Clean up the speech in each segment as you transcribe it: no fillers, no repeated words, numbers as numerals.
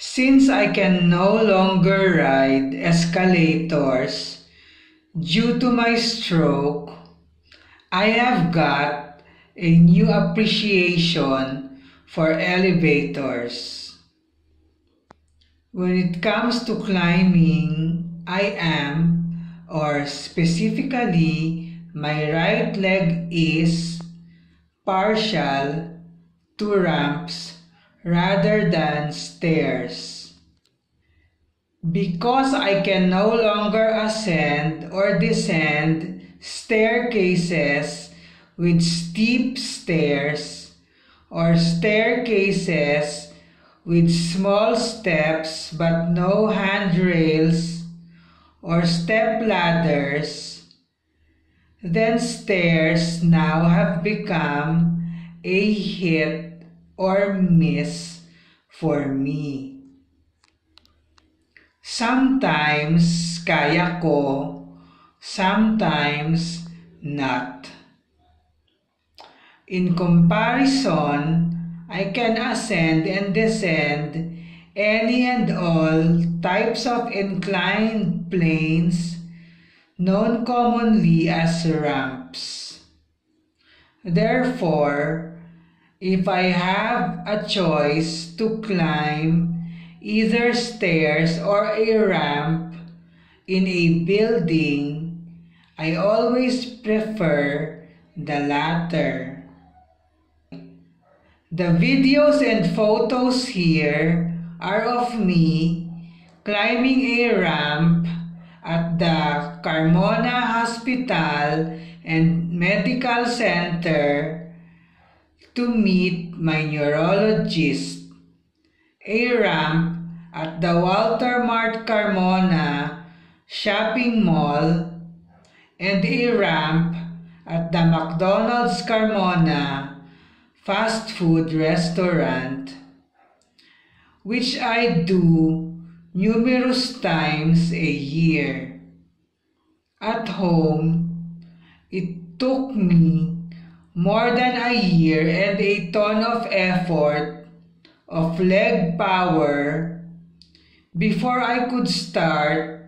Since I can no longer ride escalators due to my stroke, I have got a new appreciation for elevators. When it comes to climbing, I am, or specifically my right leg is, partial to ramps rather than stairs. Because I can no longer ascend or descend staircases with steep stairs or staircases with small steps but no handrails or step ladders, then stairs now have become a hit or miss for me. Sometimes kaya ko, sometimes not. In comparison, I can ascend and descend any and all types of inclined planes known commonly as ramps. Therefore, if I have a choice to climb either stairs or a ramp in a building, I always prefer the latter. The videos and photos here are of me climbing a ramp at the Carmona Hospital and Medical Center to meet my neurologist, a ramp at the Walter Mart Carmona shopping mall, and a ramp at the McDonald's Carmona fast food restaurant, which I do numerous times a year. At home, it took me more than a year and a ton of effort of leg power before I could start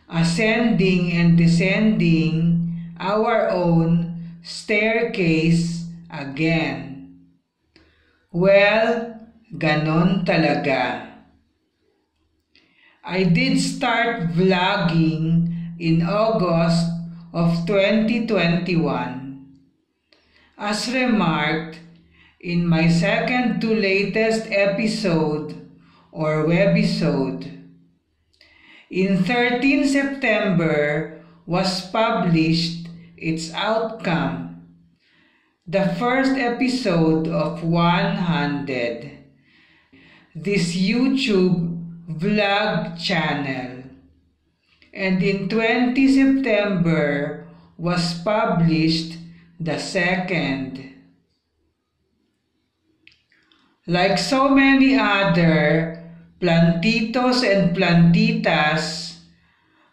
ascending and descending our own staircase again. Well, ganon talaga. I did start vlogging in August of 2021. As remarked in my second to latest episode or webisode. In 13 September was published its outcome, the first episode of 100, this YouTube vlog channel. And in 20 September was published the second. Like so many other plantitos and plantitas,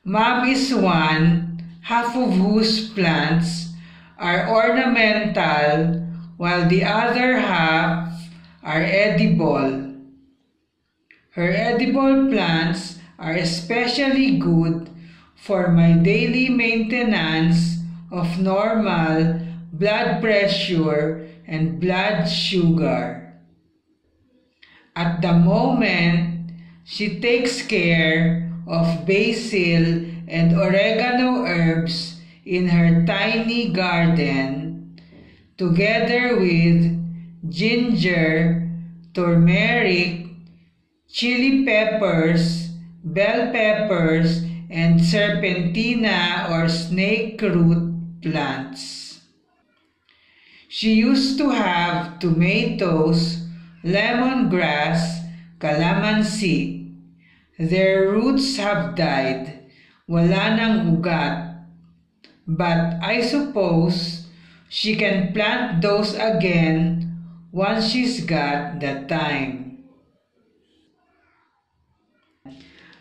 Mom is one, half of whose plants are ornamental while the other half are edible. Her edible plants are especially good for my daily maintenance of normal blood pressure and blood sugar. At the moment, she takes care of basil and oregano herbs in her tiny garden, together with ginger, turmeric, chili peppers, bell peppers, and serpentina or snake root plants. She used to have tomatoes, lemongrass, calamansi. Their roots have died, wala nang ugat. But I suppose she can plant those again once she's got the time.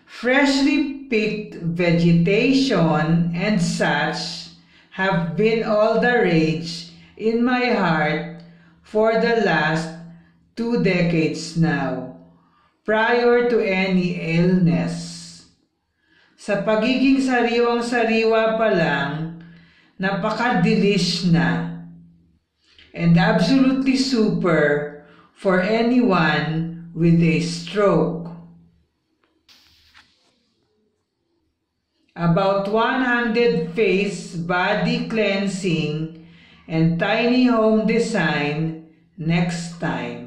Freshly picked vegetation and such have been all the rage in my heart for the last 2 decades now. prior to any illness. Sa pagiging sariwang-sariwa pa lang, napaka-delish na and absolutely super for anyone with a stroke. About 100 face, body cleansing, and tiny home design next time.